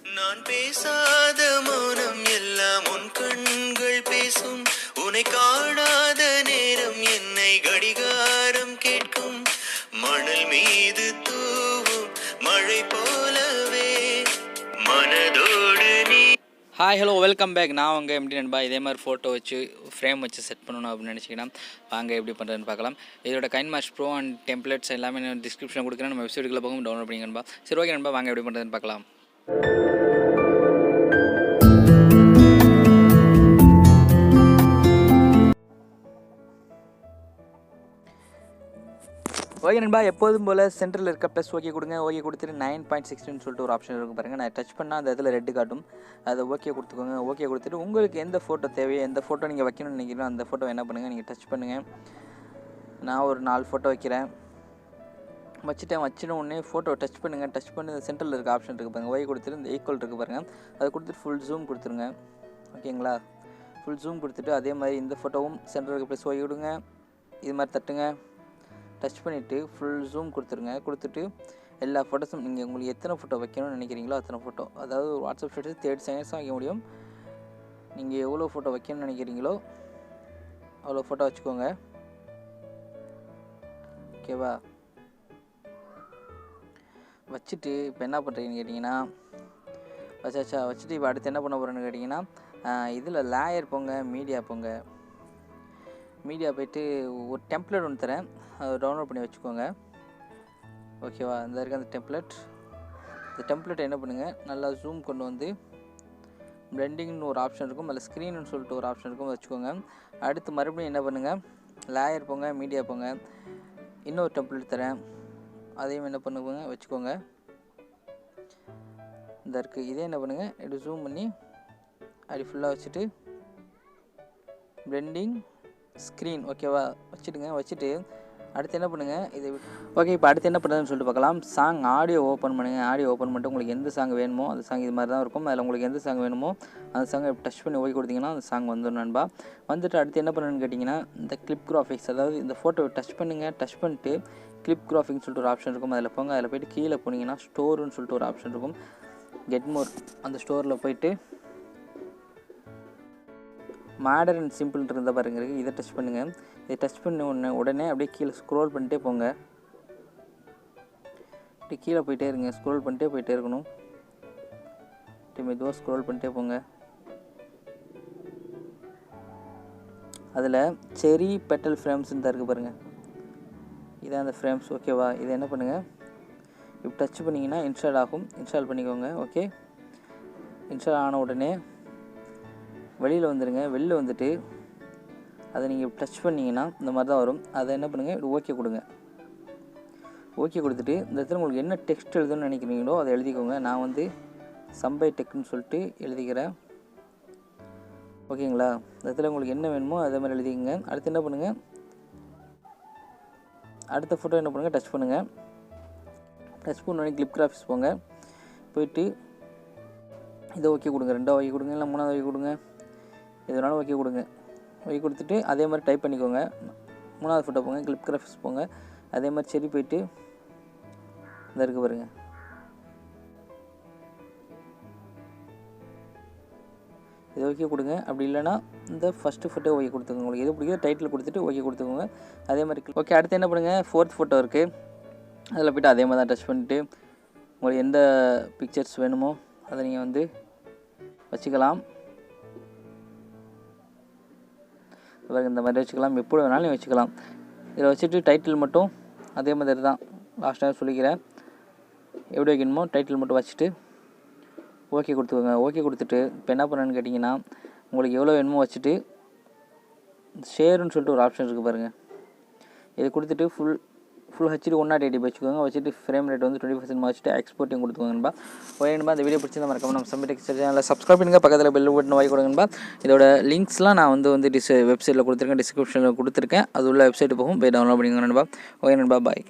நான் பேசாத மௌனம் எல்லாம் உன் கண்கள் பேசும். உன்னை காணாத நேரம் என்னை கடிகாரம் கேட்கும். மணல் மீது தூவும் மழை போலவே மனதோடு நீ. Hi hello welcome back. நான் உங்கள் எப்படி நண்பா இதே மாதிரி ஃபோட்டோ வச்சு ஃப்ரேம் வச்சு செட் பண்ணணும் அப்படின்னு நினச்சிங்கன்னா வாங்க எப்படி பண்ணுறதுன்னு பார்க்கலாம். இதோட கைன்மாஸ்டர் ப்ரோ அண்ட் டெம்ப்ளேட்ஸ் எல்லாமே நான் டிஸ்கிரிப்ஷன் கொடுக்குறேன். நம்ம வெப்சைட்டுக்குள்ளே போகும் டவுன்லோட் பண்ணிங்க நண்பா. சரி ஓகே நண்பா, வாங்க எப்படி பண்ணுறதுன்னு பார்க்கலாம். ஓகே நண்பா, எப்போதும் போல் சென்டரில் இருக்க ப்ளஸ் ஓகே கொடுங்க. ஓகே கொடுத்துட்டு 9.16 சொல்லிட்டு ஒரு ஆப்ஷன் இருக்கும் பாருங்கள். நான் டச் பண்ணால் அந்த இடத்துல ரெட்டு காட்டும். அதை ஓகே கொடுத்துக்கோங்க. ஓகே கொடுத்துட்டு உங்களுக்கு எந்த ஃபோட்டோ தேவையோ, எந்த ஃபோட்டோ நீங்கள் வைக்கணும்னு நினைக்கிறோம் அந்த ஃபோட்டோ என்ன பண்ணுங்கள், நீங்கள் டச் பண்ணுங்கள். நான் ஒரு 4 ஃபோட்டோ வைக்கிறேன். வச்சிட்ட உடனே ஃபோட்டோ டச் பண்ணுங்கள். டச் பண்ணி இந்த சென்டரில் இருக்க ஆப்ஷன் இருக்குது பாருங்கள். ஓகே கொடுத்துட்டு இந்த ஈக்குவல் இருக்குது பாருங்கள். அதை கொடுத்துட்டு ஃபுல் ஜூம் கொடுத்துருங்க. ஓகேங்களா? ஃபுல் ஜூம் கொடுத்துட்டு அதே மாதிரி இந்த ஃபோட்டோவும் சென்டரில் இருக்க ப்ளஸ் ஓகே கொடுங்க. இது மாதிரி தட்டுங்க. டச் பண்ணிவிட்டு ஃபுல் ஜூம் கொடுத்துருங்க. கொடுத்துட்டு எல்லா ஃபோட்டோஸும் நீங்கள் உங்களுக்கு எத்தனை ஃபோட்டோ வைக்கணும்னு நினைக்கிறீங்களோ அத்தனை ஃபோட்டோ, அதாவது வாட்ஸ்அப் ஸ்டேட்டஸ் 30 செகண்ட்ஸ் தான் வைக்க முடியும். நீங்கள் எவ்வளோ ஃபோட்டோ வைக்கணும்னு நினைக்கிறீங்களோ அவ்வளோ ஃபோட்டோ வச்சுக்கோங்க. ஓகேவா? வச்சுட்டு இப்போ என்ன பண்ணுறீங்கன்னு கேட்டிங்கன்னா, வச்சுட்டு இப்போ அடுத்து என்ன பண்ண போகிறேன்னு கேட்டிங்கன்னா, இதில் லேயர் போங்க, மீடியா போங்க. மீடியா போய்ட்டு ஒரு டெம்ப்ளேட் ஒன்று தரேன், அதை டவுன்லோட் பண்ணி வச்சுக்கோங்க. ஓகேவா? இந்த இருக்க அந்த டெம்ப்ளேட், இந்த டெம்ப்ளேட்டை என்ன பண்ணுங்கள், நல்லா ஜூம் கொண்டு வந்து பிளெண்டிங்னு ஒரு ஆப்ஷன் இருக்கும், அதில் ஸ்க்ரீன்னு சொல்லிட்டு ஒரு ஆப்ஷன் இருக்கும், வச்சுக்கோங்க. அடுத்து மறுபடியும் என்ன பண்ணுங்கள், லேயர் போங்க, மீடியா போங்க. இன்னொரு டெம்ப்ளேட் தரேன், அதையும் என்ன பண்ணுங்க வச்சுக்கோங்க. இந்த இருக்குது, இதே என்ன பண்ணுங்கள், இப்படி ஜூம் பண்ணி அப்படி ஃபுல்லாக வச்சுட்டு பிளெண்டிங் ஸ்க்ரீன் ஓகேவா வச்சுடுங்க. வச்சுட்டு அடுத்து என்ன பண்ணுங்கள், இது ஓகே. இப்போ அடுத்து என்ன பண்ணுறதுன்னு சொல்லிட்டு பார்க்கலாம். சாங் ஆடியோ ஓப்பன் பண்ணுங்கள். ஆடியோ ஓப்பன் பண்ணிட்டு உங்களுக்கு எந்த சாங் வேணுமோ அந்த சாங் இது மாதிரி தான் இருக்கும். அதில் உங்களுக்கு எந்த சாங் வேணுமோ அந்த சாங்கை டச் பண்ணி ஓகே கொடுத்தீங்கன்னா அந்த சாங் வந்துடும் நண்பா. வந்துட்டு அடுத்து என்ன பண்ணுன்னு கேட்டிங்கன்னா, இந்த கிளிப் கிராஃபிக்ஸ், அதாவது இந்த ஃபோட்டோ டச் பண்ணுங்கள். டச் பண்ணிட்டு கிளிப் கிராஃபிக்ஸ் சொல்லிட்டு ஒரு ஆப்ஷன் இருக்கும், அதில் போங்க. அதில் போய்ட்டு கீழே போனீங்கன்னா ஸ்டோருன்னு சொல்லிட்டு ஒரு ஆப்ஷன் இருக்கும், கெட் மோர். அந்த ஸ்டோரில் போய்ட்டு மாடர்ன் அண்ட் சிம்பிள் இருந்த பாருங்க, இதை டச் பண்ணுங்கள். இதை டச் பண்ண உடனே அப்படியே கீழே ஸ்க்ரோல் பண்ணிட்டே போங்க. அப்படியே கீழே போயிட்டே இருங்க, ஸ்க்ரோல் பண்ணிட்டே போயிட்டே இருக்கணும். மெதுவாக ஸ்க்ரோல் பண்ணிட்டே போங்க. அதில் செரி பெட்டல் ஃப்ரேம்ஸ்ன்னு தான் இருக்குது பாருங்கள், இதான் அந்த ஃப்ரேம்ஸ். ஓகேவா? இதை என்ன பண்ணுங்கள், இப்போ டச் பண்ணிங்கன்னா இன்ஸ்டால் ஆகும். இன்ஸ்டால் பண்ணிக்கோங்க. ஓகே, இன்ஸ்டால் ஆன உடனே வெளியில் வந்துடுங்க. வெளியில் வந்துட்டு அதை நீங்கள் டச் பண்ணிங்கன்னா இந்த மாதிரி தான் வரும். அதை என்ன பண்ணுங்கள், இப்படி ஓகே கொடுங்க. ஓகே கொடுத்துட்டு இந்த இடத்துல உங்களுக்கு என்ன டெக்ஸ்ட் எழுதுன்னு நினைக்கிறீங்களோ அதை எழுதிக்கோங்க. நான் வந்து SambaiTechன்னு சொல்லிட்டு எழுதிக்கிறேன். ஓகேங்களா? இந்த இடத்துல உங்களுக்கு என்ன வேணுமோ அதே மாதிரி எழுதிக்கங்க. அடுத்து என்ன பண்ணுங்கள், அடுத்த ஃபோட்டோ என்ன பண்ணுங்கள், டச் பண்ணுங்கள். டச் பண்ணோடனே கிளிப் கிராஃபிக்ஸ் போங்க. போயிட்டு இதை ஓகே கொடுங்க. 2 ஓகே கொடுங்க, இல்லை 3 ஓகே கொடுங்க, எதுனாலும் ஓகே கொடுங்க. ஓகே கொடுத்துட்டு அதே மாதிரி டைப் பண்ணிக்கோங்க. 3வது ஃபோட்டோ போங்க, கிளிப் கிராஃபிக்ஸ் போங்க. அதே மாதிரி சரி போயிட்டு இந்த இருக்குது பாருங்கள், இது ஓகே கொடுங்க. அப்படி இல்லைனா இந்த ஃபஸ்ட்டு ஃபோட்டோ ஓகே கொடுத்துக்கோங்க. உங்களுக்கு எது பிடிக்குதோ டைட்டில் கொடுத்துட்டு ஓகே கொடுத்துக்கோங்க. அதே மாதிரி ஓகே. அடுத்து என்ன பண்ணுங்கள், 4th ஃபோட்டோ இருக்குது, அதில் போய்ட்டு அதே மாதிரி தான் டச் பண்ணிட்டு உங்களுக்கு எந்த பிக்சர்ஸ் வேணுமோ அதை நீங்கள் வந்து வச்சுக்கலாம். இந்த மாதிரி வச்சுக்கலாம், எப்படி வேணாலும் வச்சுக்கலாம். இதில் வச்சுட்டு டைட்டில் மட்டும் அதே மாதிரி தான் லாஸ்ட் டைம் சொல்லிக்கிறேன், எப்படி வைக்கணுமோ டைட்டில் மட்டும் வச்சுட்டு ஓகே கொடுத்துக்கோங்க. ஓகே கொடுத்துட்டு இப்போ என்ன பண்ணணுன்னு கேட்டிங்கன்னா, உங்களுக்கு எவ்வளோ வேணுமோ வச்சுட்டு ஷேருன்னு சொல்லிட்டு ஒரு ஆப்ஷன் இருக்குது பாருங்கள், இதை கொடுத்துட்டு ஃபுல் ஹெச்டி 180 வச்சுக்கோங்க. வச்சுட்டு ஃப்ரேம் ரேட் வந்து 20% வச்சுட்டு எக்ஸ்போர்ட்டிங் கொடுத்துக்கோங்கன்பா. ஓகேன்பா, இந்த வீடியோ பிடிச்சிருந்தா மறக்காம நம்ம SambaiTech சேனலில் சப்ஸ்கிரைப் பண்ணுங்கள். பக்கத்தில் பெல் பட்டன் வாங்கி கொடுங்கன்பா. இதோட லிங்க்ஸ்லாம் நான் வந்து வெப்சைட்டில் கொடுத்துருக்கேன், டிஸ்கிரிப்ஷனில் கொடுத்துருக்கேன். அது உள்ள வெப்சைட்டு போகும், போய் டவுன்லோட் பண்ணிக்கோங்க நண்பா. ஓகே நண்பா, பாய்.